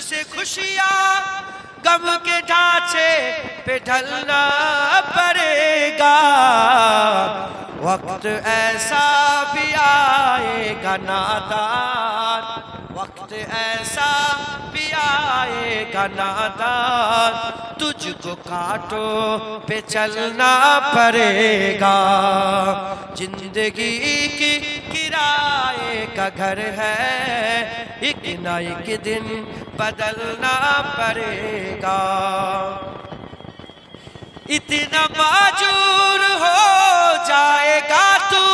तुझसे खुशियां गम के ढांचे पे ढलना पड़ेगा। वक्त ऐसा भी आएगा नादान, वक्त ऐसा भी आएगा नादान, तुझको कांटों पे चलना पड़ेगा। जिंदगी की किराए का घर है, एक न एक दिन बदलना पड़ेगा। इतना माजूर हो जाएगा तू,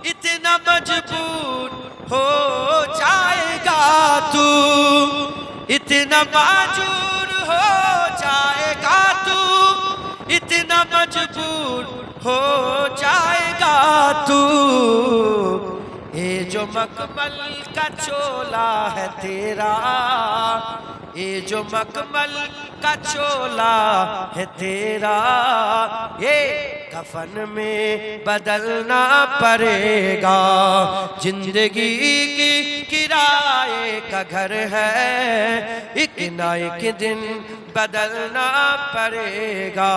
इतना मजबूर हो जाएगा तू, इतना माजूर हो जाएगा तू, इतना मजबूर हो जाएगा तू। ये जो मखमल का चोला है तेरा, ये जो मखमल का चोला है तेरा, ये कफन में बदलना पड़ेगा। जिंदगी की किराए का घर है, एक न एक दिन बदलना पड़ेगा।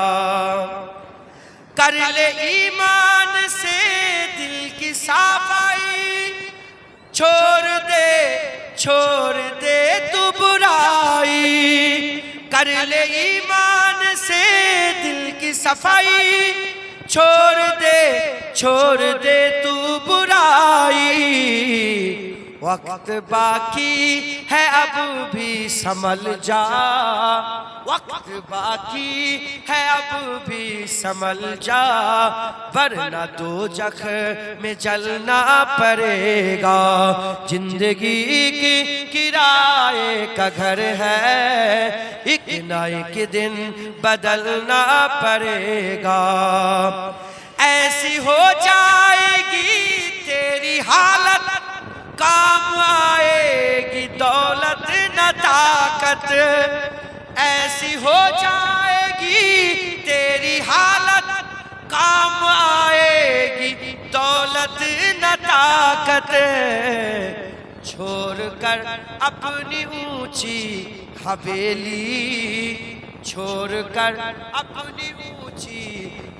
कर ले ईमान से दिल की सफाई, छोड़ दे तू बुराई। कर ले ईमान से दिल की सफाई, छोड़ दे तू बुराई। वक्त बाकी है अब भी संभल जा, वक्त बाकी है अब भी संभल जा, वरना दोजख में जलना पड़ेगा। जिंदगी की किराए का घर है, एक न एक दिन बदलना पड़ेगा। ऐसी हो जाएगी तेरी हालत, काम आएगी दौलत न ताकत। ऐसी हो जाएगी तेरी हालत, काम आएगी दौलत न ताकत। छोड़कर अपनी ऊंची हवेली, छोड़कर अपनी ऊंची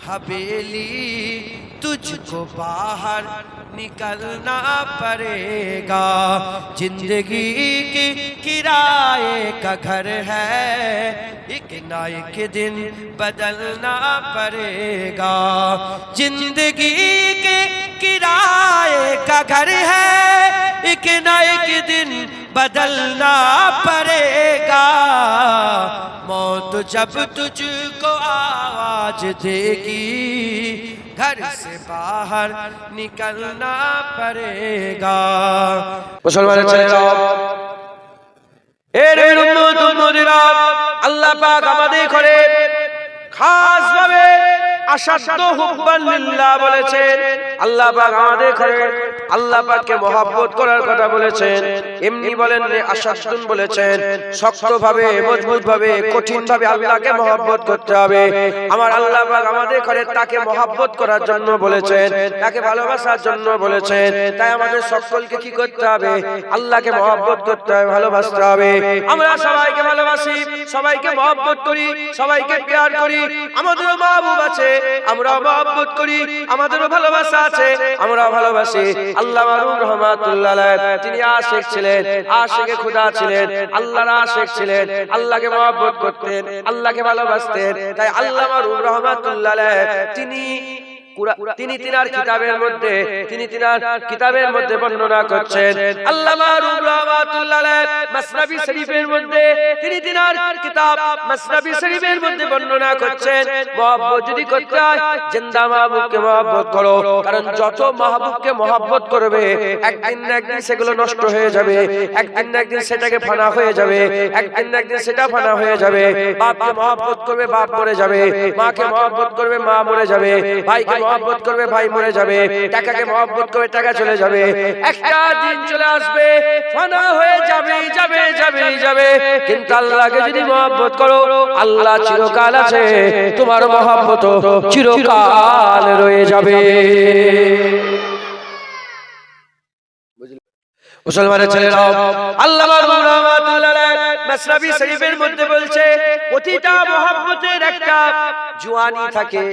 हवेली, तुझको बाहर निकलना पड़ेगा। जिंदगी की किराए का घर है, एक न एक दिन बदलना पड़ेगा। जिंदगी के किराए का घर है, एक न एक दिन बदलना पड़ेगा। मौत जब तुझको आवाज देगी, घर से बाहर निकलना पड़ेगा। मुसलमान আল্লাহ পাক আমাদের করে খাস ভাবে আশাদ্দ হুব্বান লিল্লাহ বলেছেন। আল্লাহ পাক আমাদের করে আল্লাহ পাককে মহব্বত করার কথা বলেছেন। এমনি বলেন আশাদ্দুন বলেছেন, শক্ত ভাবে, মজবুত ভাবে, কঠিন ভাবে আল্লাহকে মহব্বত করতে হবে। আমার আল্লাহ পাক আমাদের করে তাকে মহব্বত করার জন্য বলেছেন, তাকে ভালোবাসার জন্য বলেছেন। তাই আমাদের সকলকে কি করতে হবে? আল্লাহকে মহব্বত করতে হবে, ভালোবাসতে হবে। আমরা সবাইকে ভালোবাসি, সবাইকে মহব্বত করি, সবাইকে প্যার করি। আমাদেরও মাহবুব আছে, আমরাও মহব্বত করি, আমাদেরও ভালোবাসা আছে, আমরাও ভালোবাসি। আল্লাহ মারুফ রহমাতুল্লাহ আলাইহি তিনি আশিক ছিলেন, আশিকে খোদা ছিলেন, আল্লাহর আশিক ছিলেন, আল্লাহকে মহব্বত করতেন, আল্লাহকে ভালোবাসতেন। তাই আল্লাহ মারুফ রহমাতুল্লাহ আলাইহি তিনি তিনার কিতাবের মধ্যে বর্ণনা করছেন। আল্লাহ মারুফ রহমাতুল্লাহ আলাইহি মাসনাবি শরীফের মধ্যে তিনি তিনার কিতাব মাসনাবি শরীফের মধ্যে বর্ণনা করছেন, মহব্বত যদি করতে হয় জিন্দা মাহবুবকে মহব্বত করো। কারণ যত মাহবুবকে মহব্বত করবে একদিন না একদিন সেগুলো নষ্ট হয়ে যাবে, একদিন না একদিন সেটাকে ফানা হয়ে যাবে, একদিন না একদিন সেটা ফানা হয়ে যাবে। বাপকে মহব্বত করবে, বাপ মরে যাবে। মাকে মহব্বত করবে, মা মরে যাবে। ভাইকে মহব্বত করবে, ভাই মরে যাবে। টাকাকে মহব্বত করবে, টাকা চলে যাবে। একটা দিন চলে আসবে, ফানা হয়ে যাবে, যাবে। কিন্তু আল্লাহকে যদি মহব্বত করো, আল্লাহ চিরকাল আছে, তোমার মহব্বত চিরকাল রয়ে যাবে। মুসলমানের ছেলেরা আল্লাহ মারুফ রহমাতুল্লাহ আলাইহি মাসনাবি শরীফের মধ্যে বলছে প্রতিটা মহব্বতের একটা জওয়ানি থাকে,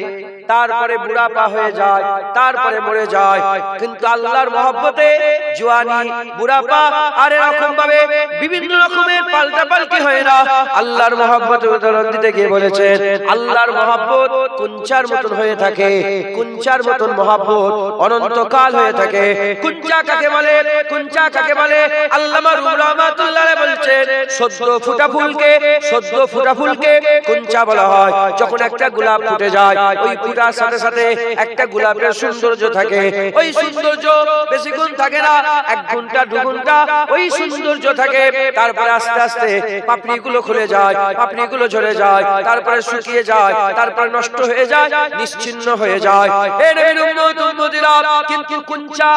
তারপরে বুড়াপা হয়ে যায়, তারপরে মরে যায়। কিন্তু আল্লাহর মহব্বতে জওয়ানি, বুড়াপা আর এরকম ভাবে বিভিন্ন রকমের পাল্টাপাল্টি হয় না। আল্লাহর মহব্বতের উদাহরণ দিতে গিয়ে বলেছেন আল্লাহর মহব্বত কুঞ্চার মতন হয়ে থাকে, কুঞ্চার মতন মহব্বত অনন্তকাল হয়ে থাকে। কুঞ্চা কাকে বলে? কুঞ্চা কাকে বলে? আল্লামা রুম রহমাতুল্লাহ বলছেন সদ্য ফুটা ফুলকে, সদ্য ফুটা ফুলকে কুঞ্চা বলা হয়। যখন একটা গোলাপ ফুটে যায়, ওই ফুটার সাথে সাথে একটা গোলাপের সৌন্দর্য থাকে। ওই সৌন্দর্য বেশিক্ষণ থাকে না, 1 ঘন্টা 2 ঘন্টা ওই সৌন্দর্য থাকে। তারপরে আস্তে আস্তে পাপড়িগুলো খুলে যায়, পাপড়িগুলো ঝরে যায়, তারপরে শুকিয়ে যায়, তারপরে নষ্ট হয়ে যায়, নিশ্চিহ্ন হয়ে যায়। কিন্তু কুঞ্চা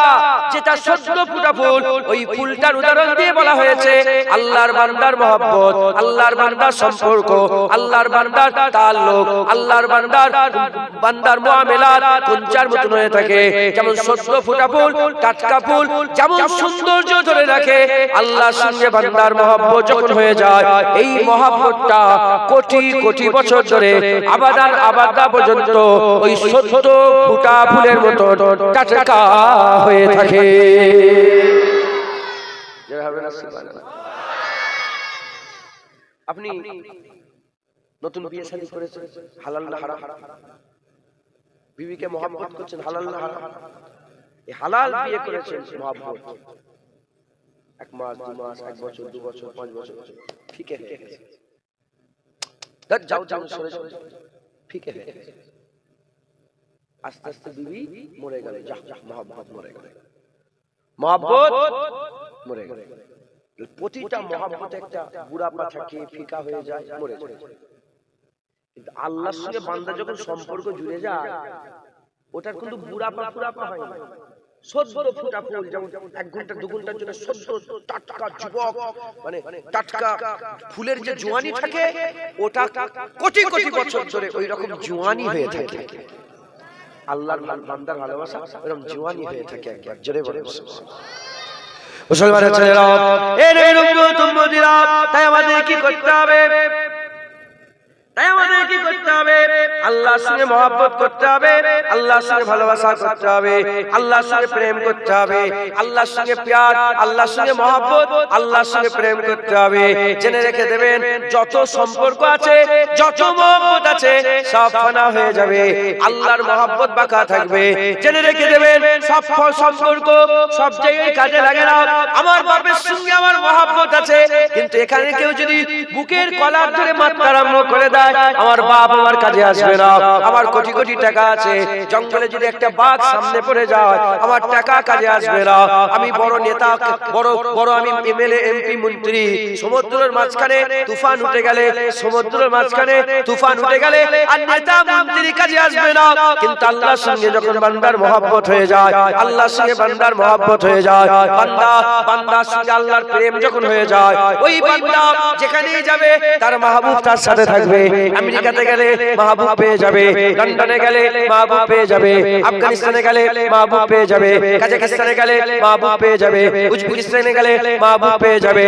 যেটা সদ্য ফুটা ফুল, ওই ফুলটার উদাহরণ দিয়ে বলা হয়েছে আল্লাহর বান্দার মহব্বত, আল্লাহর বান্দার সম্পর্ক, আল্লাহর বান্দার তাআল্লুক, আল্লাহর বান্দার মুআমেলাত কুঞ্চার মতন হয়ে থাকে। যেমন সদ্য ফুটা ফুল, টাটকা ফুল যেমন সৌন্দর্য ধরে রাখে, আল্লাহর সঙ্গে বান্দার মহব্বত যখন হয়ে যায়, এই মহব্বতটা কোটি কোটি বছর ধরে আবাদান আবাদা পর্যন্ত ওই সদ্য ফুটা ফুলের মতো টাটকা হয়ে থাকে। আপনি নতুন বিয়ে শাদী করেছেন, হালাল না হারাম? বিবিকে মহব্বত করছেন, হালাল না হারাম? এই হালাল বিয়ে করেছেন, মহব্বত 1 মাস 2 মাস 1 বছর 2 বছর 5 বছর ফিকে হয়ে গেছে। যাও যাও সরে যাও, ফিকে হয়ে গেছে। আস্তে আস্তে বিবি মরে গেল, যা মহব্বত মরে গেল, মহব্বত মরে গেল। প্রতিটা মহব্বতে একটা বুড়াপা থাকে, ফিকা হয়ে যায়, মরে যায়। কিন্তু আল্লাহর সঙ্গে বান্দা যখন সম্পর্ক জুড়ে যায়, ওটার কিন্তু বুড়াপা ফুরাপা হয় না। সদ্য ফুটা ফুল যেমন 1 ঘন্টা 2 ঘন্টার জন্য সদ্য টাটকা যুবক, মানে টাটকা ফুলের যে জওয়ানি থাকে, ওটা কোটি কোটি বছর ধরে ওই রকম জওয়ানি হয়ে থাকে। আল্লাহর বান্দার ভালোবাসা এরকম জওয়ানি হয়ে থাকে। একবার জোরে বলেন মুসলমানের ছেলেরা, এই উম্মতিরা, তাই আমাদের কি করতে হবে? তাই আমাদের কি করতে হবে? আল্লাহর সঙ্গে মহব্বত করতে হবে, আল্লাহর সঙ্গে ভালোবাসা করতে হবে, আল্লাহর সঙ্গে প্রেম করতে হবে, আল্লাহর সঙ্গে প্যার, আল্লাহর সঙ্গে মহব্বত, আল্লাহর সঙ্গে প্রেম করতে হবে। জেনে রেখে দেবেন যত সম্পর্ক আছে, যত মহব্বত আছে, সব ফানা হয়ে যাবে, আল্লাহর মহব্বত বাঁকা থাকবে। জেনে রেখে দেবেন সব সম্পর্ক সব জায়গায় কাজে লাগে না। আমার বাপের সঙ্গে আমার মহব্বত আছে, কিন্তু এখানে কেউ যদি বুকের কলার ধরে মাথা আরম্ভ করে দেয়, আমার বাপ আমার কাজে আসবে না। আমার কোটি কোটি টাকা আছে, জঙ্গলে যদি একটা বাঘ সামনে পড়ে যায়, আমার টাকা কাজে আসবে না। আমি বড় নেতা, বড় বড় আমি এমএলএ এমপি মন্ত্রী, সমুদ্রের মাঝখানে তুফান উঠে গেলে, সমুদ্রের মাঝখানে তুফান উঠে গেলে আর নেতা মন্ত্রী কাজে আসবে না। কিন্তু আল্লাহর সঙ্গে যখন বান্দার মহব্বত হয়ে যায়, আল্লাহর সঙ্গে বান্দার মহব্বত হয়ে যায়, বান্দার সঙ্গে আল্লাহর প্রেম যখন হয়ে যায়, ওই বান্দা যেখানেই যাবে তার মাহবুব তার সাথে থাকবে। আমেরিকাতে গেলে মাহবুব পেয়ে যাবে, লন্ডনে গেলে মাহবুব পেয়ে যাবে, আফগানিস্তানে গেলে মাহবুব পেয়ে যাবে, কাজাকিস্তানে গেলে মাহবুব পেয়ে যাবে, উজবেকিস্তানে গেলে মাহবুব পেয়ে যাবে।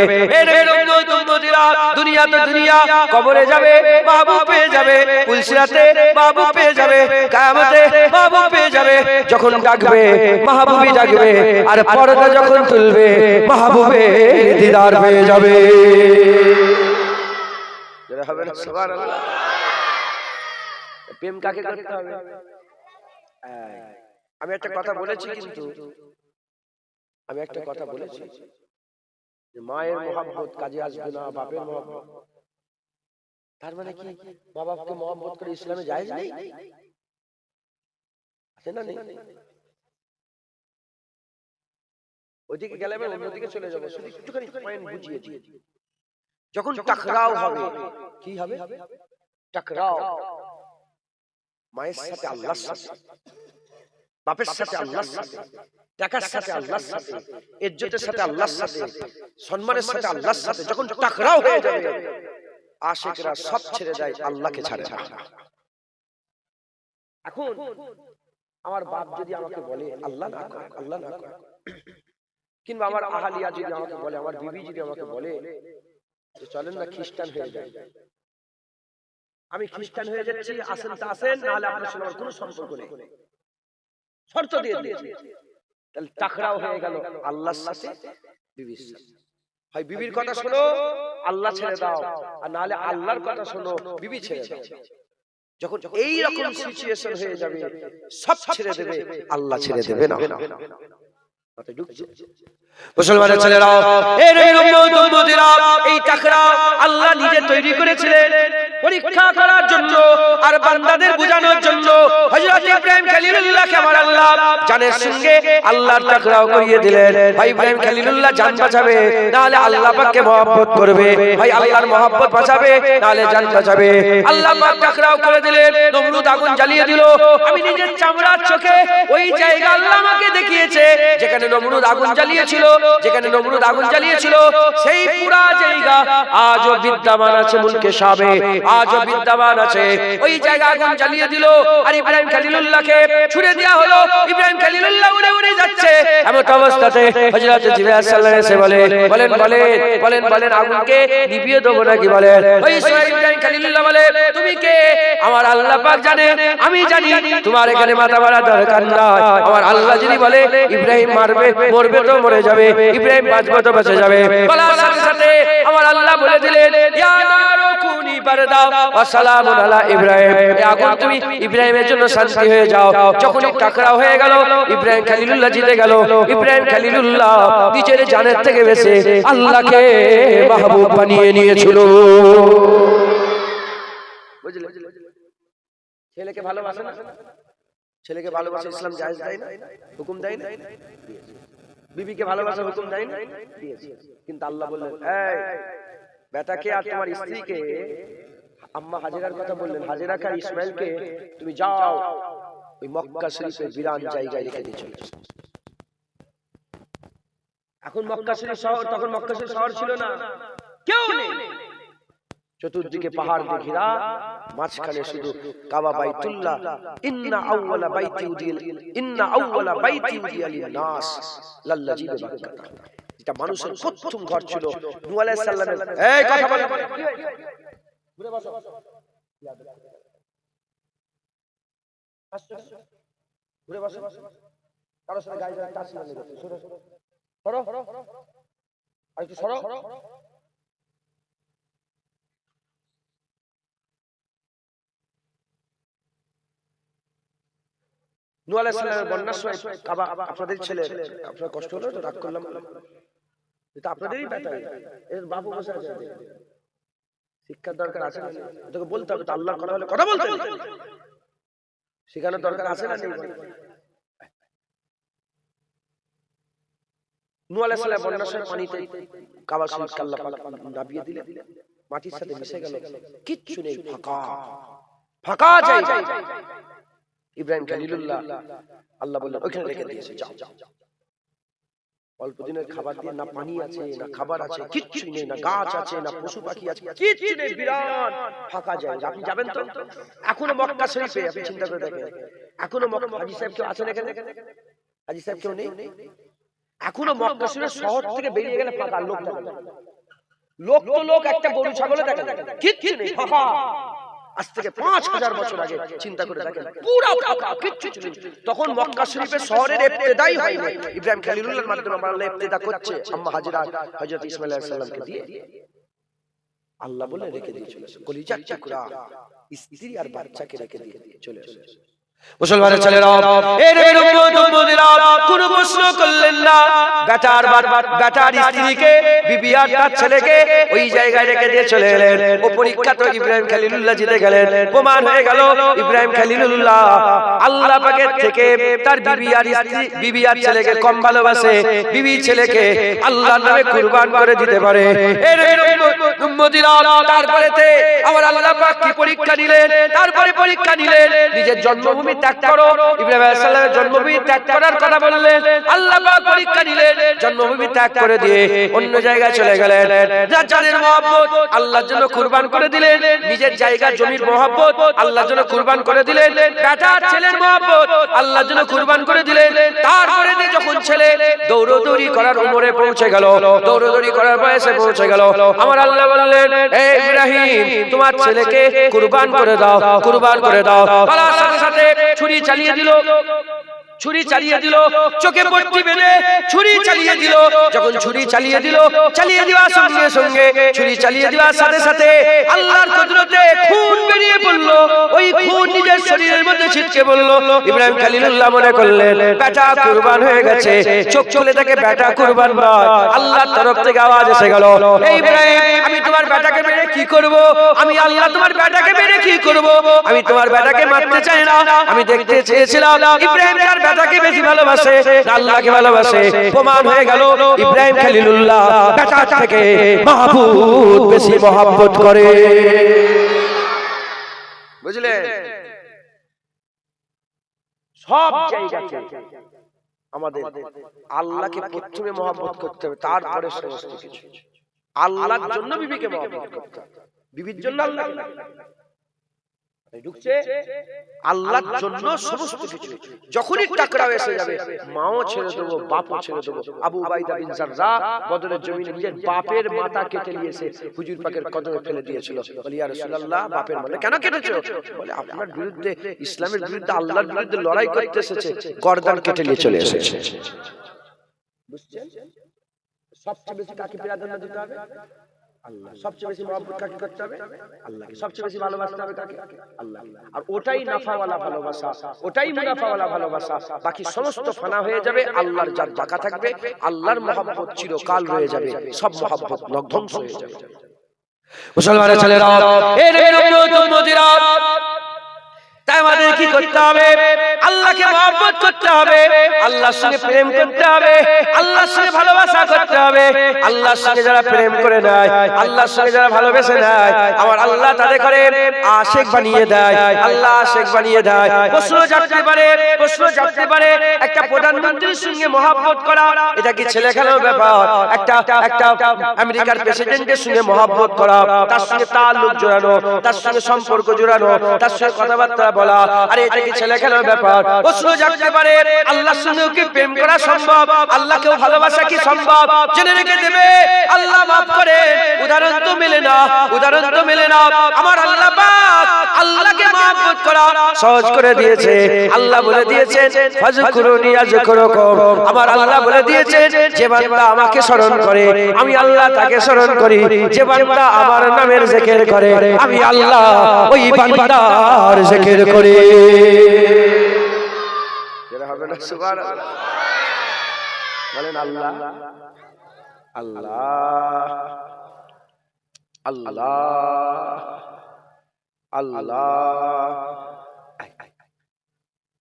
দুনিয়া তো দুনিয়া, কবরে যাবে মাহবুব পেয়ে যাবে, পুলসিরাতে মাহবুব পেয়ে যাবে, কিয়ামতে মাহবুব পেয়ে যাবে। যখন ডাকবে মাহবুবই ডাকবে, আর পর্দা যখন তুলবে মাহবুবে দিদার হয়ে যাবে। প্রেম কাকে করতে হবে? আমি একটা কথা বলেছি, কিন্তু আমি একটা কথা বলেছি, মায়ের মহব্বত কাজে আসবে না, বাপের মহব্বত। তার মানে কি মা বাপকে মহব্বত করে ইসলামে জায়েজ নেই? আছে না নেই? ওইদিকে গেলে আমি অন্যদিকে চলে যাবো, শুধু একটুখানি পয়েন্ট বুঝিয়ে দিই। যখন টাকরাও হবে, কি হবে? টাকরাও, মায়ের সাথে আল্লাহর সাথে, বাপের সাথে আল্লাহর সাথে, টাকার সাথে আল্লাহর সাথে, ইজ্জতের সাথে আল্লাহর সাথে, সম্মানের সাথে আল্লাহর সাথে যখন টাকরাও হয়ে যাবে, আশিকরা সব ছেড়ে যায়, আল্লাহকে ছাড়ে না। এখন আমার বাপ যদি আমাকে বলে আল্লাহ না করে, আল্লাহ না করে, কিংবা আমার আহালিয়া যদি আমাকে বলে, আমার বিবি যদি আমাকে বলে যে চলেন না খ্রিস্টান হয়ে যায়, আমি খ্রিস্টান হয়ে যাচ্ছি, আসেন তা আসেন, নাহলে আপনার সঙ্গে কোনো সম্পর্ক নেই, শর্ত দিয়ে দিয়েছে। তাহলে টাকরাও হয়ে গেল আল্লাহর সাথে, বিবির সাথে। হয় বিবির কথা শোনো, আল্লাহ ছেড়ে দাও, আর নাহলে আল্লাহর কথা শোনো, বিবি ছেড়ে দাও। যখন এই রকম সিচুয়েশন হয়ে যাবে, সব ছেড়ে দেবে, আল্লাহ ছেড়ে দেবে না। মুসলমানের ছেলেরা, এই টাকরাও আল্লাহ নিজে তৈরি করেছিলেন পরীক্ষা করার জন্য আর বান্দাদের বোঝানোর জন্য। হযরত ইব্রাহিম খলিলুল্লাহকে আমার আল্লাহ জানের সঙ্গে আল্লাহর টাকরাও করিয়ে দিলেন। ভাই ইব্রাহিম খলিলুল্লাহ জান বাঁচাবে, নাহলে আল্লাহ পাককে মহব্বত করবে। ভাই আল্লাহর মহব্বত বাঁচাবে, নাহলে জান বাঁচাবে। আল্লাহ পাক টাকরাও করে দিলেন, নমরুদ আগুন জ্বালিয়ে দিল। আমি নিজের চামড়ার চোখে ওই জায়গা আল্লাহ আমাকে দেখিয়েছে যেখানে নমরুদ আগুন জ্বালিয়েছিল, যেখানে নমরুদ আগুন জ্বালিয়েছিল সেই পুরা জায়গা আজও বিদ্যমান আছে। মুলকে শাবে আজও বিদ্যমান আছে। ওই জায়গা আগুন জ্বালিয়ে দিল আর ইব্রাহিম খলিলুল্লাহকে ছুড়ে দেওয়া হলো। ইব্রাহিম খলিলুল্লাহ উড়ে উড়ে যাচ্ছে। এমন অবস্থাতে হযরত জিবরাইল সাল্লাল্লাহু আলাইহি ওয়াসাল্লাম বলেন বলেন বলেন আগুনকে নিভিয়ে দেব নাকি? বলেন। ওই সময় ইব্রাহিম খলিলুল্লাহ বলে, তুমি কে? আমার আল্লাহ পাক জানে, আমি জানি, তোমার এখানে মাথা মারা দরকার নাই। আমার আল্লাহ যদি বলে ইব্রাহিম মারবে, মরবে তো মরে যাবে, ইব্রাহিম বাঁচবে তো বেঁচে যাবে। বলার সাথে সাথে আমার আল্লাহ বলে দিলেন, ইয়া নারু কুনি বারদা ওয়া সালামুন আলা ইব্রাহিম, এই আগুন তুমি ইব্রাহিমের জন্য শান্তি হয়ে যাও। যখনই টাকরাও হয়ে গেল, ইব্রাহিম খলিলুল্লাহ জিতে গেল। ইব্রাহিম খলিলুল্লাহ নিজের জানের থেকে বেশি আল্লাহকে মাহবুব বানিয়ে নিয়েছিল। বুঝলে? ছেলেকে ভালোবাসে না? ছেলেকে ভালোবাসে ইসলাম জায়েজ দেয় না? হুকুম দেয় না? বিবিকে ভালোবাসা হুকুম দেয় না? দিয়েছে। কিন্তু আল্লাহ বললেন, এই বেটাকে আর তোমার স্ত্রীকে, আম্মা হাজেরার কথা বললেন, হাজেরাকে আর ইসমাইলকে তুমি যাও ওই মক্কা শরীফের বিরান জায়গায় রেখে দিয়ে চলে এসো। এখন মক্কা শরীফ শহর, তখন মক্কা শরীফ শহর ছিল না, কেউ নেই। চতুর্দিকে পাহাড় দিয়ে ঘেরা, মাঝখানে শুধু কাবা বাইতুল্লাহ। ইন্না আউওয়ালা বাইতি উদিয়া লিন-নাস লাল্লাযী বিবাক্কাতা, এটা মানুষের প্রথম ঘর ছিল নূহ আলাইহিস সালামের। এই কথা বলে ঘুরে বসো, ঘুরে বসো, কারো সাথে গায়ে গায়ে টাচ না লেগে, সরো সরো সরো, আর একটু সরো। নূহ আলাইহিস সালামের বন্যার সময় কাবা আপনাদের ছেলে, আপনার কষ্ট হলো তো, রাগ করলাম, এটা আপনাদেরই ব্যাটা, এর বাবু বসে আছে। শিক্ষার দরকার আছে না? তোকে বলতে হবে তো, আল্লাহর কথা হলে কথা বলতে হবে, শেখানোর দরকার আছে না? নূহ আলাইহিস সালাম বন্যার সময় পানিতে কাবা শরীফ আল্লাহ পাক নাবিয়ে দিলেন, মাটির সাথে মিশে গেল, কিচ্ছু নেই, ফাঁকা ফাঁকা জায়গা। ইব্রাহিম খলিলুল্লাহ আল্লাহ বললেন ওইখানে রেখে দিয়েছে, যাও। অল্প দিনের খাবার দিয়ে, না পানি আছে না খাবার আছে, কিচ্ছু নেই, না গাছ আছে না পশু পাখি আছে, কিচ্ছু নেই, বিরাট ফাঁকা জায়গা। আপনি যাবেন তো? এখনো মক্কা শরীফে, আপনি চিন্তা করে দেখেন, এখনো মক্কা, হাজী সাহেব কেউ আছেন এখানে? হাজী সাহেব কেউ নেই? এখনো মক্কা শরীফ শহর থেকে বেরিয়ে গেলে ফাঁকা, লোক লোক তো লোক, একটা গরু ছাগলে দেখেন, কিচ্ছু নেই, ফাঁকা। আজ থেকে 5000 বছর আগে চিন্তা করে দেখেন, পুরো ফাঁকা, কিচ্ছু নেই। তখন মক্কা শরীফের শহরের ইবতিদাই হয়নি, ইব্রাহিম খলিলুল্লাহর মাধ্যমে আল্লাহ ইবতিদা করছে। আম্মা হাজেরা হযরত ইসমাঈল আলাইহিস সালামকে দিয়ে আল্লাহ বলে রেখে দিয়ে চলে এসেছে, কলিজার টুকরা স্ত্রী আর বাচ্চাকে রেখে দিয়ে চলে এসেছে। মুসলমানের ছেলেরা, এর উম্মতেরা কোন প্রশ্ন করলেন না। বেটার স্ত্রীকে, বিবি আর তার ছেলেকে ওই জায়গায় রেখে দিয়ে চলে এলেন। ও পরীক্ষা তো ইব্রাহিম খলিলুল্লাহ জিতে গেলেন। প্রমাণ হয়ে গেল ইব্রাহিম খলিলুল্লাহ আল্লাহ পাকের থেকে তার বিবি আর ছেলেকে কম ভালোবাসে। বিবি ছেলেকে আল্লাহর নামে কুরবান করে দিতে পারে। এর উম্মতেরা, তারপরেতে আমার আল্লাহ পাক কি পরীক্ষা নিলেন? তারপরে পরীক্ষা নিলেন নিজের জন্মভূমি জন্মভূমি ত্যাগ করো। ইব্রাহিম আলাইহিস সালামের জন্মভূমি ত্যাগ করার কথা বললেন, আল্লাহ পাক পরীক্ষা নিলেন, জন্মভূমি ত্যাগ করে দিয়ে অন্য জায়গায় চলে গেলেন। যার মহব্বত আল্লাহর জন্য কুরবান করে দিলেন, নিজের জায়গা জমির মহব্বত আল্লাহর জন্য কুরবান করে দিলেন, বেটা ছেলের মহব্বত আল্লাহর জন্য কুরবান করে দিলেন। তারপরে যখন ছেলে দৌড়দৌড়ি করার উমরে পৌঁছে গেল, দৌড়দৌড়ি করার বয়সে পৌঁছে গেল, আমার আল্লাহ বললেন, হে ইব্রাহিম তোমার ছেলেকে কুরবান করে দাও, কুরবান করে দাও। বলার সাথে সাথে ছুরি চালিয়ে দিল, ছুরি চালিয়ে দিল, চোখে পট্টি বেঁধে ছুরি চালিয়ে দিল। যখন ছুরি চালিয়ে দিল, চালিয়ে দেওয়ার সঙ্গে সঙ্গে ছুরি চালিয়ে দেওয়ার সাথে সাথে আল্লাহর কুদরতে খুন বেরিয়ে পড়ল। ওই খুন নিজের শরীরের মধ্যে ছিটকে পড়ল। ইব্রাহিম খলিলুল্লাহ মনে করলেন বেটা কুরবান হয়ে গেছে, চোখ খুলে দেখে বেটা কুরবান নয়। আল্লাহর তরফ থেকে আওয়াজ এসে গেল, এই ইব্রাহিম আমি তোমার বেটাকে মেরে কি করব? আমি আল্লাহ তোমার বেটাকে মেরে কি করব? আমি তোমার বেটাকে মারতে চাই না, আমি দেখতে চেয়েছিলাম ইব্রাহিম তার বেটাকে বেশি ভালোবাসে না আল্লাহকে ভালোবাসে। প্রমাণ হয়ে গেল ইব্রাহিম খলিলুল্লাহ বেটা থেকে মাহবুব বেশি মহব্বত করে। বুঝলেন? সব জায়গাতে আমাদের আল্লাহকে প্রথমে মহব্বত করতে হবে, তারপরে সমস্ত কিছু। আল্লাহর জন্য বিবিকে মহব্বত করতে হবে, বিবির জন্য আল্লাহ ঢুকছে। আল্লাহর জন্য সমস্ত কিছু। যখনই টাকরাও এসে যাবে, মাও ছেড়ে দেবো, বাপও ছেড়ে দেবো। আবু উবাইদা বিন জাররা বদরের জমিনে নিজের বাপের মাথা কেটে নিয়েছে, হুজুর পাকের কদমে ফেলে দিয়েছিল। বলি ইয়া রাসূলুল্লাহ বাপের মাথা কেন কেটেছো? বলে আপনার বিরুদ্ধে, ইসলামের বিরুদ্ধে, আল্লাহর বিরুদ্ধে লড়াই করতে এসেছে, গর্দান কেটে নিয়ে চলে এসেছে। বুঝছেন? সবচেয়ে বেশি কাকে প্রাধান্য দিতে হবে? আল্লাহ। সবচেয়ে বেশি মহব্বত কাকে করতে হবে? আল্লাহকে। সবচেয়ে বেশি ভালোবাসতে হবে কাকে? আল্লাহ। আর ওটাই নাফাওয়ালা ভালোবাসা, ওটাই মুনাফাওয়ালা ভালোবাসা। বাকি সমস্ত ফানা হয়ে যাবে, আল্লাহর যার বাঁকা থাকবে, আল্লাহর মহব্বত চিরকাল রয়ে যাবে, সব মহব্বত ধ্বংস হয়ে যাবে। মুসলমানের ছেলেরা, এই নবীর উম্মতিরা, তাই আমাদের কি করতে হবে? আল্লাহকে মহব্বত করতে হবে, আল্লাহর সঙ্গে প্রেম করতে হবে, আল্লাহর সঙ্গে ভালোবাসা করতে হবে। আল্লাহর সঙ্গে যারা প্রেম করে নেয়, আল্লাহর সঙ্গে যারা ভালোবেসে নেয়, আমার আল্লাহ তাদের করে আশিক বানিয়ে দেয়, আল্লাহ আশিক বানিয়ে দেয়। প্রশ্ন জাগতে পারে, প্রশ্ন জাগতে পারে, একটা প্রধানমন্ত্রীর সঙ্গে মহব্বত করা এটা কি ছেলে খেলার ব্যাপার? একটা আমেরিকার প্রেসিডেন্টের সঙ্গে মহব্বত করা, তার সঙ্গে তাল্লুক জোড়ানো, তার সঙ্গে সম্পর্ক জোড়ানো, তার সঙ্গে কথাবার্তা বলা, আরে এটা কি ছেলে খেলার ব্যাপার? প্রশ্ন জাগতে পারে আল্লাহর সঙ্গে কি প্রেম করা সম্ভব? আল্লাহকেও ভালোবাসা কি সম্ভব? জেনে রেখে দেবে আল্লাহ মাফ করে। উদাহরণ তো মেলে না, উদাহরণ তো মেলে না। আমার আল্লাহ পাক আল্লাহকে মহব্বত করা সহজ করে দিয়েছে। আল্লাহ বলে দিয়েছেন ফাযকুরুনি আযকুরুকুম। আমার আল্লাহ বলে দিয়েছেন যে বান্দা আমাকে স্মরণ করে আমি আল্লাহ তাকে স্মরণ করি, যে বান্দা আমার নামের জিকির করে আমি আল্লাহ ওই বান্দার জিকির করি। যেটা হবে না সুবহানাল্লাহ বলেন। আল্লাহ আল্লাহ আল্লাহ আল্লাহ।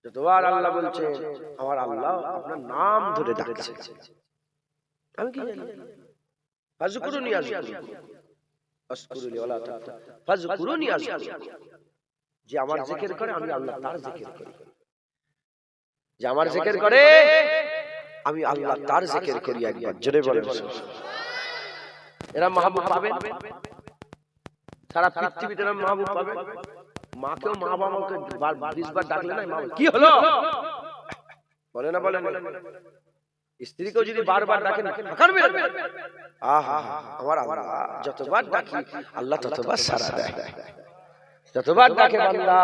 যতবার আল্লাহ বলছে আমার আল্লাহ আপনার নাম ধরে ডাকছে, আমি কি জানি? ফাযকুরুনি আযকুরুকুম আশকুরুলি ওয়ালা তাকফুর। ফাযকুরুনি আযকুরুকুম, যে আমার জিকির করে আমি আল্লাহ তার জিকির করি, যে আমার জিকির করে আমি আল্লাহ তার জিকির করি। একবার জোরে বলেন। এরা মাহবুব পাবেন, সারা পৃথিবীতে এরা মাহবুব পাবেন। মাকেও মা বাবাকে 20 বার ডাকলে না, মা কি হলো বলে না, বলে না। স্ত্রীকেও যদি বারবার ডাকেন করবে, আহা আমার আল্লাহ যতবার ডাকি আল্লাহ ততবার সাড়া দেয়, যতবার ডাকে বান্দা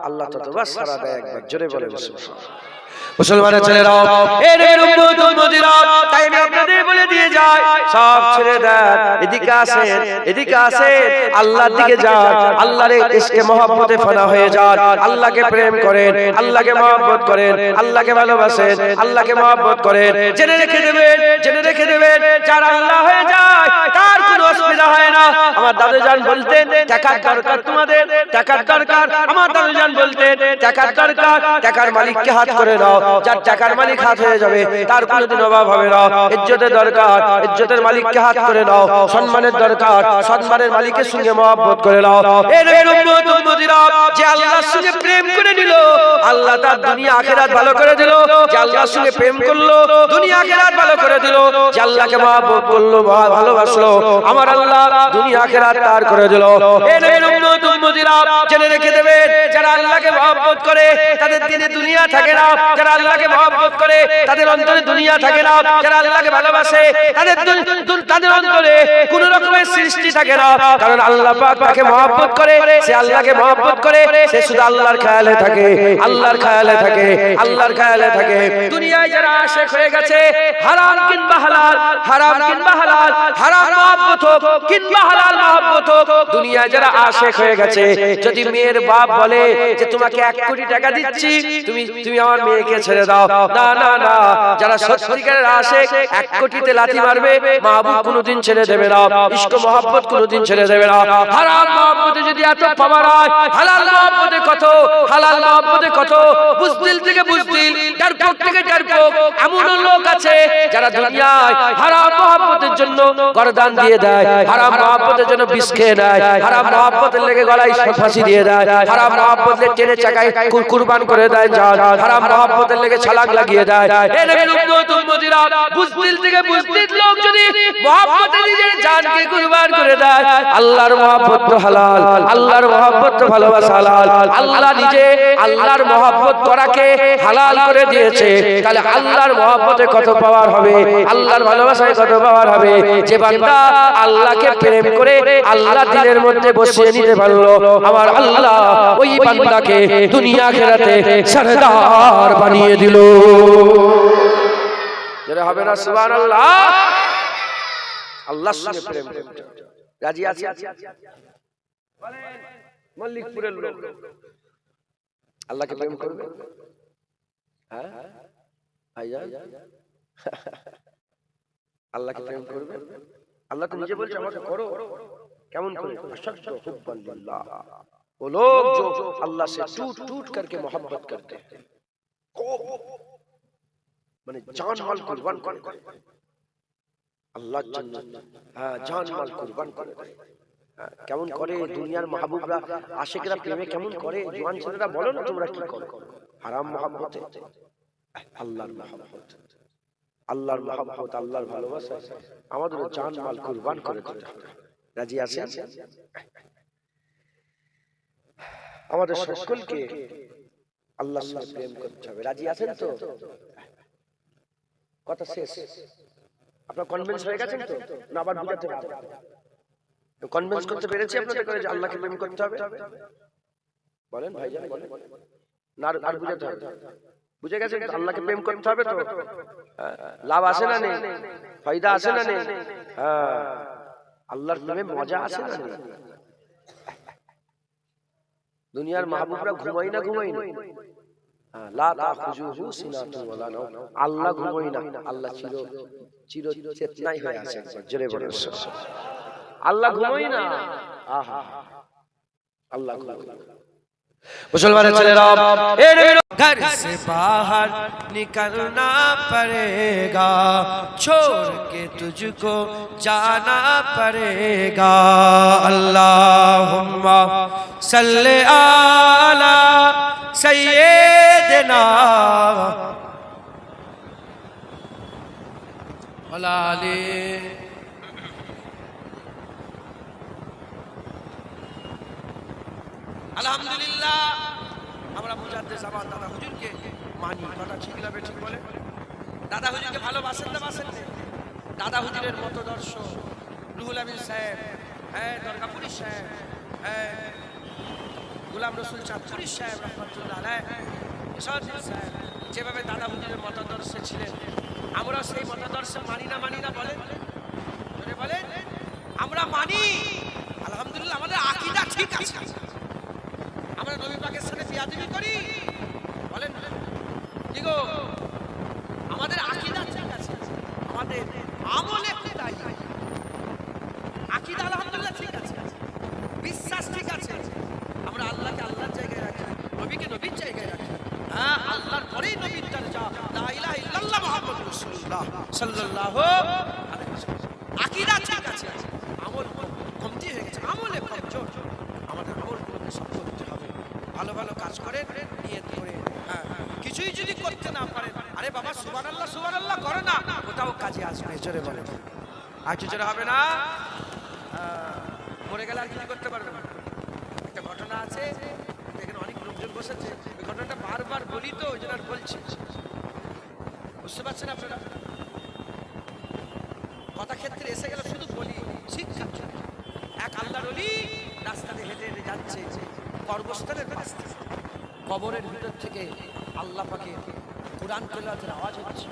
আল্লাহ ততবার সাড়া দেয়। একবার জোরে বলে মুসলমানের ছেলেরা, এই নবীর উম্মত উম্মতিরা, তাই আমি আপনাদের বলে দিয়ে যাই সব ছেড়ে দেন, এদিকে আসেন, এদিকে আসেন, আল্লাহর দিকে যান, আল্লাহর ইশকে মহব্বতে ফানা হয়ে যান, আল্লাহকে প্রেম করেন, আল্লাহকে মহব্বত করেন, আল্লাহকে ভালোবাসেন, আল্লাহকে মহব্বত করেন। জেনে রেখে দেবেন, জেনে রেখে দেবেন, যার আল্লাহ হয়ে যায় তার কোনো অসুবিধা হয় না। আমার দাদুজান বলতেন টাকার দরকার তোমাদের, টাকার দরকার। আমার দাদুজান বলতেন টাকার দরকার, টাকার মালিককে হাত করে নাও। যার টাকার মালিক হাত হয়ে যাবে তার কোনোদিন অভাব হবে না। ইজ্জতের দরকার, ইজ্জতের মালিককে হাত করে নাও। সম্মানের দরকার, সম্মানের মালিকের সঙ্গে মহব্বত করে নাও। এর উম্মত উম্মতিরা যে আল্লাহর সঙ্গে প্রেম করে নিল, আল্লাহ তার দুনিয়া আখিরাত ভালো করে দিল। যে আল্লাহর সঙ্গে প্রেম করলো, দুনিয়া আখিরাত ভালো করে দিল। যে আল্লাহকে মহব্বত করলো, ভালোবাসলো, আমার আল্লাহ দুনিয়া আখিরাত তার করে দিল। এর উম্মত উম্মতিরা জেনে রেখে দেবেন, যারা আল্লাহকে মহব্বত করে তাদের দিনে দুনিয়া থাকে না। যারা আল্লাহকে মহব্বত করে তাদের অন্তরে দুনিয়া থাকে না। যারা আল্লাহকে ভালোবাসে তাদের অন্তরে কোন রকমের সৃষ্টি থাকে না। কারণ আল্লাহ পাক তাকে মহব্বত করে, সে আল্লাহকে মহব্বত করে, সে শুধু আল্লাহর খেয়ালে থাকে, আল্লাহর খেয়ালে থাকে, আল্লাহর খেয়ালে থাকে। দুনিয়ায় যারা আশিক হয়ে গেছে, হারাম কিংবা হালাল, হারাম কিংবা হালাল, হারাম মহব্বত হোক কিংবা হালাল মহব্বত হোক, দুনিয়ায় যারা আশিক হয়ে গেছে, যদি মেয়ের বাপ বলে যে তোমাকে 1 কোটি টাকা দিচ্ছি, তুমি আমার মেয়েকে ছেড়ে দাও, না না না, যারা সত্যিকারের আশিক 1 কোটিতে লাথি মারবে, মাহবুব কোনোদিন ছেড়ে দেবে না, ইশক মহব্বত কোনোদিন ছেড়ে দেবে না। হারাম মহব্বতে যদি এত পাওয়ার হয়, হালাল মহব্বতে কত, হালাল মহব্বতে কত, বুজদিল থেকে বুজদিল, ডারপোক থেকে ডারপোক, এমন লোক আছে যারা দুনিয়ায় হারাম মহব্বতের জন্য গর্দান দিয়ে দেয়, হারাম মহব্বতের জন্য বিষ খেয়ে দেয়, হারাম মহব্বতের লেগে গলায় ফাঁসি দিয়ে দেয়, হারাম মহব্বতের টেনে চাকায় কুরবান করে দেয় জান, হারাম মহব্বতের লেগে ছালাক লাগিয়ে দেয়। এই নবীর উম্মত উম্মতিরা বুজদিল থেকে বুজদিল লোক যদি মহব্বতে নিজের জানকে কুরবান করে দেয়, আল্লাহর মহব্বত তো হালাল, আল্লাহর মহব্বত তো ভালোবাসা হালাল। আল্লাহ নিজে আল্লাহর মহব্বত করাকে হালাল করে দিয়েছে, তাহলে আল্লাহর মহব্বতে কত পাওয়ার হবে, আল্লাহর ভালোবাসায় কত পাওয়ার হবে। যে বান্দা আল্লাহকে প্রেম করে আল্লাহ দিলের মধ্যে বসিয়ে নিতে পারলো, আমার আল্লাহ ওই বান্দাকে দুনিয়া আখিরাতে সরদার বানিয়ে দিল। যারা হবে না সুবহানাল্লাহ। আল্লাহর সঙ্গে প্রেম করতে রাজি আছে? বলেন মল্লিকপুরের লোক আল্লাহকে প্রেম করবে? হ্যাঁ ভাইজান, আল্লাহকে প্রেম করবে? আল্লাহ তো নিজে বলছে আমাকে করো। কেমন করে? अशद्द हुब्बन लिल्लाह, वो लोग जो अल्लाह से टूट टूट करके मोहब्बत करते हैं, মানে জান মাল কুরবান করে আল্লাহর জন্য। হ্যাঁ, জান মাল কুরবান করে। কেমন করে দুনিয়ার মাহবুবরা, আশিকরা প্রেমে কেমন করে? জওয়ান ছেলেরা বলো না তোমরা কি করো? হারাম মহব্বতে, আল্লাহর মহব্বত, আল্লাহর মহব্বত, আল্লাহর ভালোবাসা আমাদের জান মাল কুরবান করে দিতে হবে। রাজি আছেন? আমাদের সকলকে আল্লাহর সাথে প্রেম করতে হবে। রাজি আছেন তো? কথা শেষ। আপনারা কনভিন্স হয়ে গেছেন তো? না আবার বুঝাতে হবে? কনভিন্স করতে পেরেছি আপনাদের করে যে আল্লাহকে প্রেম করতে হবে? বলেন ভাইজান, বলেন না আর বুঝাতে হবে? বুঝে গেছেন তো আল্লাহকে প্রেম করতে হবে তো? লাভ আছে না নেই? ফায়দা আছে না নেই? হ্যাঁ, আল্লাহর প্রেমে মজা আছে না নেই? দুনিয়ার মাহবুবরা ঘুমাই না, ঘুমাই না, লা তাখুযুহু সিনাতুন ওয়ালা নাওম, আল্লাহ ঘুমাই না, আল্লাহ চির চেতনাই হয়ে আছে। জোরে বলেন আল্লাহ ঘুমাই না। আহা, আল্লাহ ঘুমাই না। मुसलमान चलेगा, घर से बाहर निकलना पड़ेगा, छोड़ के तुझको जाना पड़ेगा। अल्लाहुम्मा सल्ले आला सय्यिदना वला आली। আলহামদুলিল্লাহ, আমরা মুজাদ্দিদ জামান দাদা হুজুরকে মানি। কথা ঠিক না ঠিক বলে? দাদা হুজুরকে ভালোবাসেন না বাসেন? দাদা হুজুরের মতদর্শ রুহুল আমিন সাহেব, হ্যাঁ দরগাপুরি সাহেব, হ্যাঁ গোলাম রসুল চাঁদপুরি সাহেব রহমতুল্লাহ আলাইহি, ইসাদুল সাহেব, যেভাবে দাদা হুজুরের মতদর্শে ছিলেন, আমরা সেই মতদর্শে মানি না? মানি না বলেন? বলেন আমরা মানি। আলহামদুলিল্লাহ, আমাদের আকীদা ঠিক আছে। আমরা নবী পাকের সাথে বিয়াদবি করি? বলেন কি গো? আমাদের আকীদা ঠিক আছে, আমাদের আমলে খোদাই, আকীদা আলহামদুলিল্লাহ ঠিক আছে। সাল্লাল্লাহু আলাইহি ওয়াসাল্লাম। আকীদা ঠিক আছে, আমল কমতি হয়ে গেছে, আমলে কমজোর। আমাদের আমলগুলোকে সব করতে হবে, ভালো ভালো কাজ করে নিয়ত করে। হ্যাঁ, কিছুই যদি করতে না পারেন, আরে বাবা সুবহানাল্লাহ সুবহানাল্লাহ করে না, ওটাও কাজে আসবে। জোরে বলে, আর কিছু জোরে হবে না। মরে গেলে আর কিছু করতে পারবে না। একটা ঘটনা আছে, এখানে অনেক লোকজন বসেছে, ওই ঘটনাটা বারবার বলি তো ওই জন্য আর বলছি। বুঝতে পারছেন আপনারা? কথা ক্ষেত্রে এসে গেলে শুধু বলি, শিক্ষা। এক আল্লাহর ওলি রাস্তাতে হেঁটে হেঁটে যাচ্ছে, কর্মস্থানের পাশ থেকে কবরের ভিতর থেকে আল্লাহ পাকে কোরআন তেলাওয়াতের আওয়াজ হচ্ছে।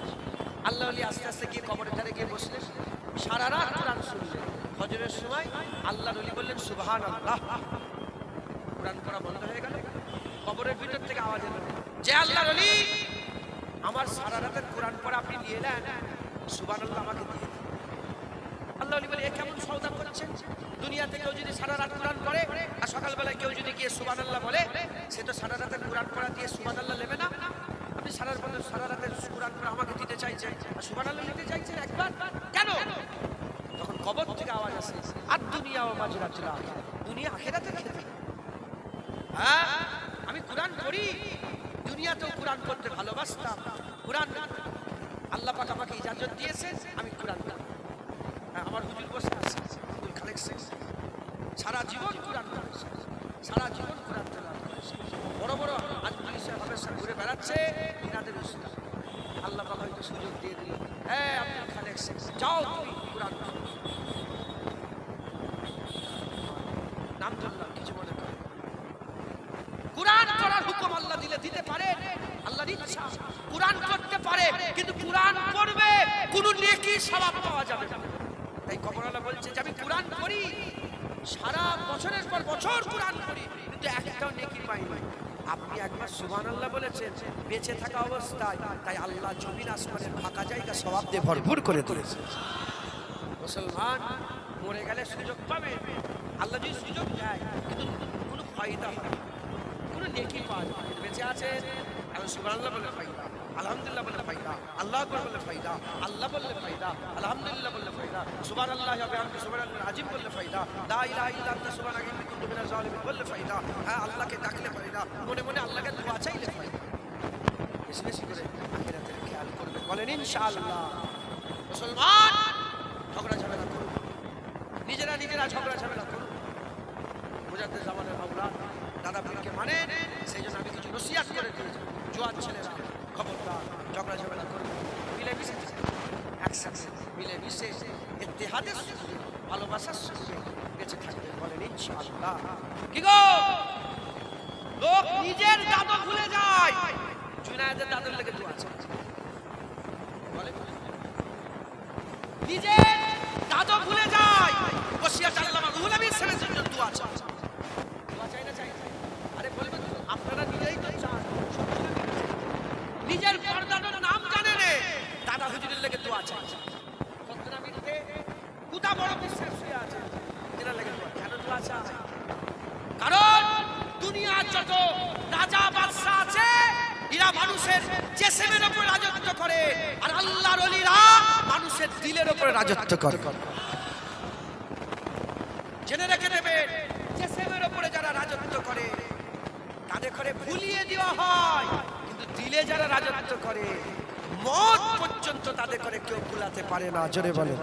আল্লাহ ওলি আস্তে আস্তে গিয়ে কবরের ধারে গিয়ে বসলেন, সারা রাত কোরআন শুনলেন। ফজরের সময় আল্লাহর ওলি বললেন সুবহানাল্লাহ, কোরআন পড়া বন্ধ হয়ে গেল। কবরের ভিতর থেকে আওয়াজ এলো, যে আল্লাহর ওলি আমার সারা রাতের কোরআন পড়া আপনি নিয়ে এলেন, সুবহানাল্লাহ আমাকে দিয়ে দিন। আল্লাহ ওলি বলে, এ কেমন সওদা করছেন? দুনিয়াতে কেউ যদি সারা রাত কোরআন পড়ে আর সকালবেলায় কেউ যদি গিয়ে সুবহানাল্লাহ বলে, সে তো সারা রাতের কোরআন পড়া দিয়ে সুবহানাল্লাহ নেবে না। আপনি সারা রাতের কোরআন পড়া আমাকে দিতে চাইছেন আর সুবহানাল্লাহ নিতে চাইছেন একবার, কেন? তখন কবর থেকে আওয়াজ আসে, আর দুনিয়া ও মাজরাতুল আখিরাহ, দুনিয়া আখিরাতের ক্ষেত্রে। হ্যাঁ, আমি কোরআন পড়ি, দুনিয়াতেও কোরআন পড়তে ভালোবাসতাম। কোরআন আল্লাহ পাক আমাকে ইজাজত দিয়েছেন, আমি কোরআন পড়ি। আমার হুজুর বসে আছে, হুজুর কালেকশন, সারা জীবন কোরআন পড়েছে, সারা জীবন কোরআন তেলাওয়াত করেছে। বড় বড় আজ পুলিশের অফিসার ঘুরে বেড়াচ্ছে, ইনাদের উস্তাদ। আল্লাহ পাক হয়তো সুযোগ দিয়ে দিল, হ্যাঁ আপনি কালেকশন, যাও তুমি কোরআন পড়ো। নাম ধরলাম, কিছু মনে করে। কোরআন পড়ার হুকুম আল্লাহ দিলে দিতে পারে, আল্লাহর ইচ্ছা। কোরআন পড়তে পারে, কিন্তু কোরআন পড়বে কোন নেকি সওয়াব পাওয়া যাবে না। তাই কবরওয়ালা বলছে যে আমি কোরআন পড়ি, সারা বছরের পর বছর কোরআন পড়ি, কিন্তু একটাও নেকি পাই না। আপনি একবার সুবহানাল্লাহ বলেছেন বেঁচে থাকা অবস্থায়, তাই আল্লাহ জমিন আসমানের ফাঁকা জায়গা সওয়াব দিয়ে ভরপুর করে তুলেছে। মুসলমান মরে গেলে সুযোগ পাবে, আল্লাহ যদি সুযোগ দেয়, কিন্তু কোনো ফায়দা হবে না, কোনো নেকি পাওয়া যাবে না। বেঁচে আছেন, এখন সুবহানাল্লাহ বলে ফায়দা, আলহামদুলিল্লাহ বললে ফায়দা, আল্লাহু আকবার বললে ফায়দা, আল্লাহ বললে ফায়দা, আলহামদুলিল্লাহ বললে ফায়দা, সুবহানাল্লাহি ওয়া বিহামদিহি সুবহানাল্লাহিল আযীম বললে ফায়দা, লা ইলাহা ইল্লা আনতা সুবহানাকা ইন্নী কুনতু মিনাজ জালিমিন বললে ফায়দা। হ্যাঁ, আল্লাহকে ডাকলে ফায়দা, মনে মনে আল্লাহকে দোয়া চাইলে ফায়দা। বেশি বেশি করে আখিরাতের খেয়াল করবেন, বলেন ইনশাআল্লাহ। মুসলমান ঝগড়া ঝামেলা করুন, নিজেরা ঝগড়া ঝামেলা করুন। মুজাদ্দিদ জামানের আওলাদ দাদা পীরকে মানেন, সেই জন্য আমি কিছু নসিহত করে দিয়েছি। জোয়ান ছেলেরা খবরদার, ঝগড়া ঝামেলা করবেন, মিলেমিশে একসাথে মিলেমিশে ইত্তেহাদের সঙ্গে ভালোবাসার সঙ্গে বেঁচে থাকবে, বলেন ইনশাআল্লাহ। কি গো, লোক নিজের দাদু ভুলে যায়, জুনায়েদের দাদুর লেগে দোয়া আছে, বলে নিজের দাদু ভুলে যায়, ওসিয়ত আল্লামা রুহুল আমিন সাহেবের জন্য দোয়া আছে। দোয়া চাই না চাই? আরে বলবেন আপনারা নিজেই তো চান, নিজের পরদাদার নাম জানেন, দাদা হুজুরের লেগে দোয়া চাই। কতনা মিলতে কুতা বড় বিশ্বাস শুয়ে আছে, এরা লেগে দোয়া। কেন দোয়া চাই? কারণ দুনিয়ার যত রাজা বাদশা আছে, এরা মানুষের জিসমের উপর রাজত্ব করে, আর আল্লাহর ওলিরা মানুষের দিলের উপর রাজত্ব করে। জেনে রেখে দেবেন, জিসমের উপরে যারা রাজত্ব করে তাদের ঘরে ভুলিয়ে দেওয়া হয়, কিন্তু দিলে যারা রাজত্ব করে মত পর্যন্ত তাদের ঘরে কেউ ভুলাতে পারে না। জোরে বলে,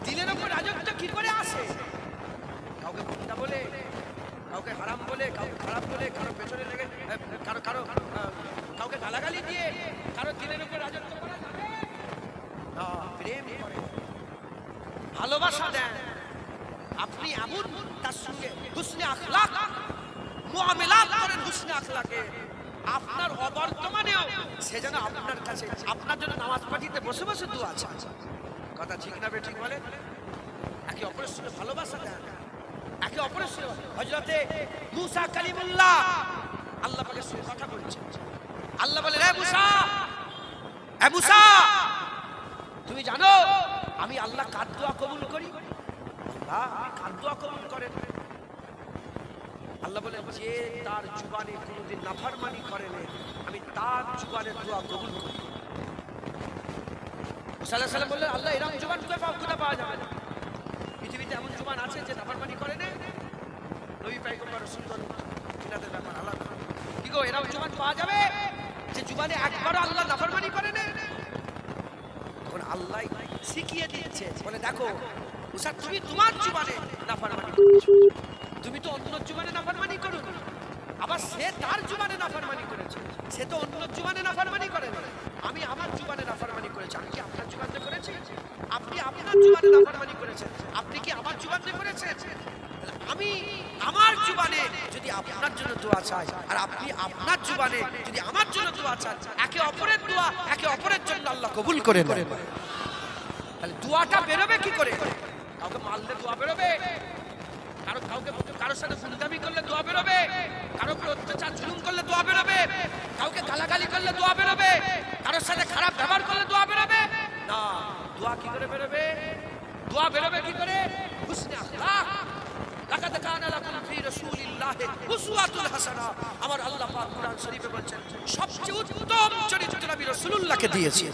দিলের উপর রাজত্ব কি করে আসে? কাউকে গুন্ডা বলে, কাউকে হারাম বলে, কাউকে খারাপ বলে, কারো পেছনে লেগে কাউকে গালাগালি দিয়ে কারো দিলের উপর রাজত্ব করা যাবে না। প্রেম করে, ভালোবাসা দেন, আপনি এমন তার সঙ্গে হুসনে আখলাক মুআমালাত করেন, হুসনে আখলাকে আপনার অবর্তমানেও সে যেন আপনার কাছে আপনার জন্য নামাজ পাঠিতে বসে বসে দোয়া আছে। কথা ঠিক না বেঠিক বলে? একে অপরের সঙ্গে ভালোবাসা দেন, একে অপরের সঙ্গে। হযরতে মুসা কালিমুল্লাহ আল্লাহ পাকের সঙ্গে কথা বলছেন, আল্লাহ বলে, হে মুসা, হে মুসা, তুমি জানো আমি আল্লাহ কার দোয়া কবুল করি? আল্লাহ কার দোয়া কবুল করেন? আল্লাহ বলেন, যে তার জুবানে কোনোদিন নাফরমানি করে না, আমি তার জুবানের দোয়া কবুল করি। মুসা আলাইহিস সালাম বললেন আল্লাহ এরকম জুবান কোথায় পাওয়া যাবে না, পৃথিবীতে এমন জুবান আছে যে নাফরমানি করে না? নবী পয়গম্বর রাসূলগণ ইনাদের ব্যাপার আলাদা। কি গো এরকম জুবান পাওয়া যাবে যে জুবানে একবারও আল্লাহ নাফরমানি করে না? তখন আল্লাহ শিখিয়ে দিচ্ছে, বলে দেখো মুসা তুমি তোমার জুবানে নাফরমানি করেছো, তুমি তো অন্য জুবানে নাফরমানি করো, আবার সে তার জুবানে নাফরমানি করেছে, সে তো অন্য জুবানে নাফরমানি করে না, আমি আমার জুবানে নাফরমানি করেছি। আমি কি আপনার জুবানে করেছি? আপনি আপনার জুবানে নাফরমানি করেছেন, আপনি কি আমার জুবানে করেছেন? আমি আমার জুবানে যদি আপনার জন্য দোয়া চাই আর আপনি আপনার জুবানে যদি আমার জন্য দোয়া চান, একে অপরের দোয়া একে অপরের জন্য আল্লাহ কবুল করে নেন। তাহলে দোয়াটা বেরোবে কি করে? কাউকে মারলে দোয়া বেরোবে, কারোর সাথে ফুলদামি করলে দোয়া বেরোবে, কারোর উপর অত্যাচার জুলুম করলে দোয়া বেরোবে, কাউকে গালাগালি করলে দোয়া বেরোবে, কারোর সাথে খারাপ ব্যবহার করলে দোয়া বেরোবে না। দোয়া কি করে বেরোবে? দোয়া বেরোবে কি করে? হুসনে আখলাক। লাকাদ কানা লাকুম ফি রাসূলিল্লাহি উসওয়াতুল হাসানাহ। আমার আল্লাহ পাক কুরআন শরীফে বলেন সবচেয়ে উত্তম চরিত্র আমি রাসূলুল্লাহকে দিয়েছি।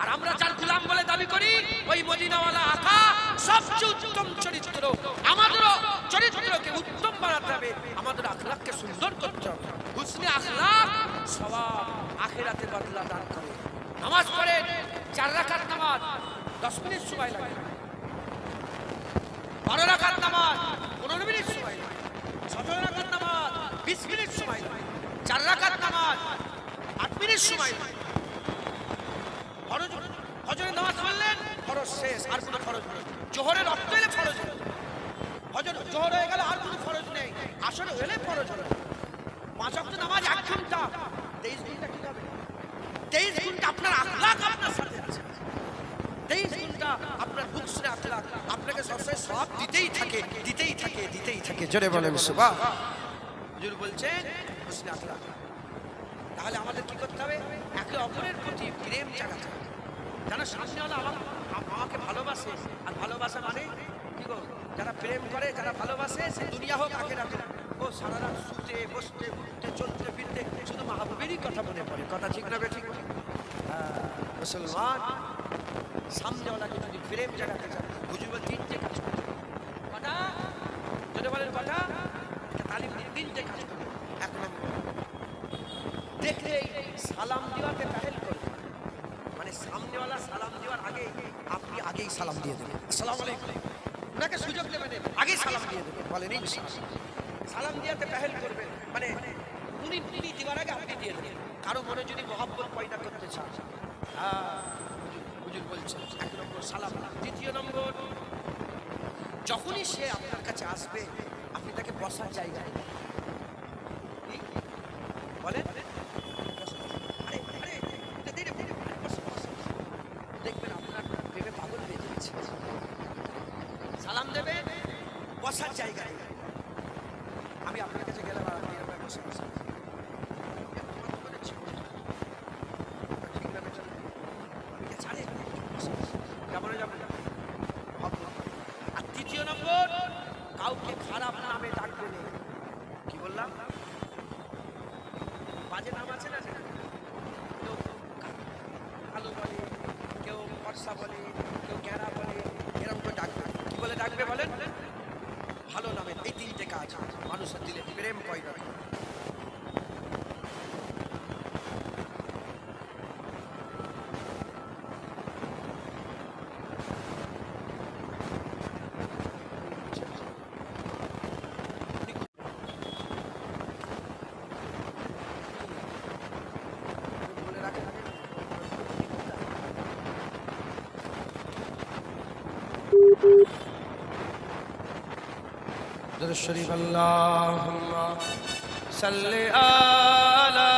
আর আমরা যার গোলাম বলে দাবি করি, ওই মদিনাওয়ালা আকা সবচেয়ে উত্তম চরিত্র। আমাদের চরিত্রকে উত্তম বানাতে হবে, আমাদের আখলাককে সুন্দর করতে হবে। হুসনে আখলাক সওয়াব আখিরাতে বদলা দান করে। নামাজ পড়ে 4 রাকাত নামাজ 10 মিনিট সময় লাগে, 12 রাকাত নামাজ 15 মিনিট সময় লাগে, 17 রাকাত নামাজ 20 মিনিট সময় লাগে, 4 রাকাত নামাজ 8 মিনিট সময় লাগে। ফজরের নামাজ পড়লেন, ফরজ শেষ, আর কোনো ফরজ নেই। জোহরের রক্ত এলে ফরজ হলো, জোহর হয়ে গেল, আর কোনো ফরজ নেই। আসর হলে ফরজ হলো। 5 ওয়াক্ত নামাজ 1 ঘন্টা, 23 ঘন্টা কি হবে? 23 ঘন্টা আপনার আখলাক আপনার সাথে আছে, 23 ঘন্টা আপনার হুসনে আখলাক আপনাকে সবসময় সওয়াব দিতেই থাকে, দিতেই থাকে, দিতেই থাকে। জোরে বলেন সুবহান। হুজুর বলছেন হুসনে আখলাক। তাহলে আমাদের কি করতে হবে? একে অপরের প্রতি প্রেম জাগাতে হবে, যেন সামনেওয়ালা আমাকে ভালোবাসে। আর ভালোবাসা মানে কি গো? যারা প্রেম করে, যারা ভালোবাসে, সে দুনিয়া হোক আখিরাতে, ও সারা রাত শুতে বসতে উঠতে চলতে ফিরতে শুধু মাহবুবেরই কথা মনে পড়ে। কথা ঠিক না বেঠিক? মুসলমান সামনেওয়ালাকে যদি প্রেম জাগাতে চায়, হুজুর বল 3টে কাজ করতে হবে। কটা? যদি বলেন কটা? তালিম 3টে কাজ করতে হবে। 1 নম্বর, দেখলেই সালাম দেওয়াতে তাহেল করবে, মানে সামনেওয়ালা সালাম দেওয়ার আগে আপনি আগেই সালাম দিয়ে দেবেন। আসসালামু আলাইকুম, ওনাকে সুযোগ দেবেন, আগেই সালাম দিয়ে দেবেন। বলেন ইনশাআল্লাহ। সালাম দিয়াতে তাহেল করবেন, মানে উনি দেওয়ার আগে আপনি দিয়ে দেবেন। কারো মনে যদি মহব্বত পয়দা করতে চান, হুজুর বলছেন 1 নম্বর সালাম। দ্বিতীয় নম্বর, যখনই সে আপনার কাছে আসবে আপনি তাকে বসার জায়গা বলেন, দেখবেন আপনার প্রেমে পাগল হয়ে যাচ্ছে। সালাম দেবে, বসার জায়গা নেই। আমি আপনার কাছে গেলাম আর আপনি এরকম বসে বসে কেমন যাবে? আর 3য় নম্বর, কাউকে খারাপ নামে ডাকবে না। কি বললাম? বাজে নাম আছে না, কেউ কালো বলে, কেউ ফর্সা বলে, কেউ গ্যারা বলে, এরকম করে ডাকবে। কি বলে ডাকবে বলেন? ভালো নামে। এই 3টে কাজ মানুষের দিলে প্রেম পয়দা করে। درود شریف اللهم صل علی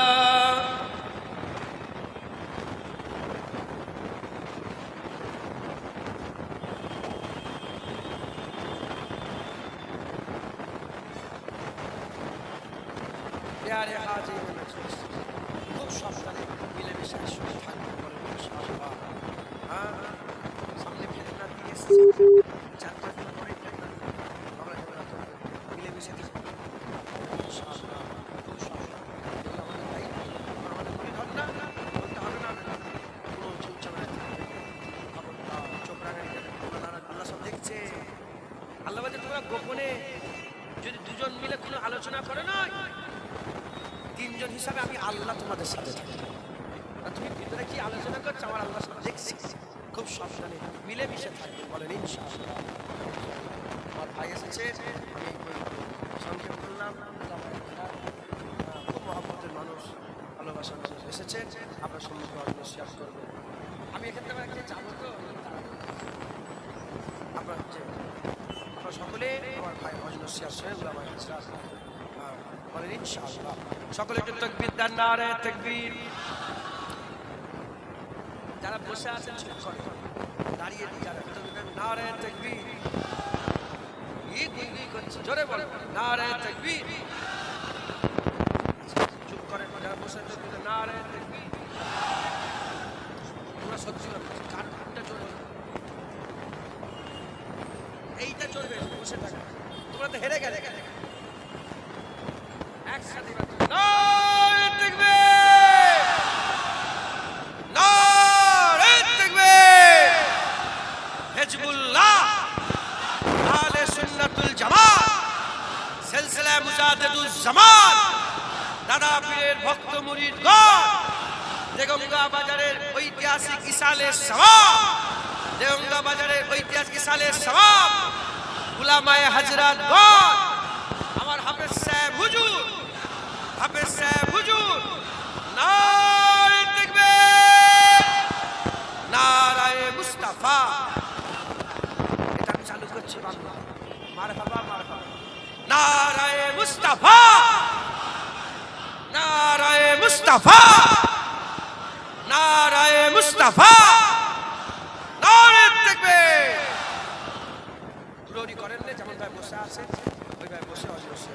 প্যারে হাজির মজলিস। খুব সাবধানে মিলেমিশে একসঙ্গে থাকবে, বলেন ইনশাআল্লাহ। সামনে ফেতনা দিয়ে এসেছে, 4-5 দিন পরে ফেতনা আমরা মিলেমিশে থাকবো ইনশাআল্লাহ। খুব সাবধান, এগুলো আমাদের দায়িত্ব, আমাদের পরিধর না, বলতে হবে না, কোনো চুপচাপ থাকবে। তিনজন মিলে কোনো আলোচনা করে নয়, তিনজন হিসাবে আমি আল্লাহ তোমাদের সাথে থাকি। তুমি ভিতরে কি আলোচনা করছো আমার আল্লাহর সাথে দেখছি, খুব সাবধানে মিলেমিশে থাকবে, বলেন ইনশাআল্লাহ। আমার ভাই এসেছে, আমি সংক্ষেপ করলাম। খুব মহব্বতের মানুষ, ভালোবাসার মানুষ এসেছে, আপনার সম্মুখে অডিও শেয়ার করবে। আমি এখান থেকে একটা যাবো তো, আপনারা সকলে আমার ভাই অডিও শেয়ার করে আমার বলেন ইনশাআল্লাহ। সকলে একটু তাকবীর দেন, নারে তাকবীর। যারা বসে আছেন চুপ করে, দাঁড়িয়ে যারা নারে তাকবীর, জোরে বলেন নারে তাকবীর। চুপ করে যারা বসে আছেন নারে তাকবীর। তোমরা সত্যি কারটা চলবে, এইটা চলবে, বসে থাকা তোমরা তো হেরে গেলে। একসাথে নারে তাকবীর, নারে তাকবীর। হিজবুল্লাহ, আহলে সুন্নাতুল জামাত, সিলসিলা মুজাদ্দিদুজ জামান, দাদা পীরের ভক্ত মুরিদগণ, দেগঙ্গা বাজারের ঐতিহাসিক ইসালে সওয়াব, দেগঙ্গা বাজারের ঐতিহাসিক ইসালে সওয়াব, উলামায়ে হযরতগণ, আমার হাফেজ সাহেব হুজুর, হাফেজ সাহেব হুজুর, নারে তাকবীর, নারায়ে মুস্তাফা। এটা আমি চালু করছি বাংলা, মারহাবা মারহাবা। নারায়ে মুস্তাফা, নারায়ে মুস্তাফা, নারায়ে মুস্তাফা, নারে তাকবীর। জরুরি করেন না, যেমন ভাই বসে আছে ওই ভাই বসে অজস্র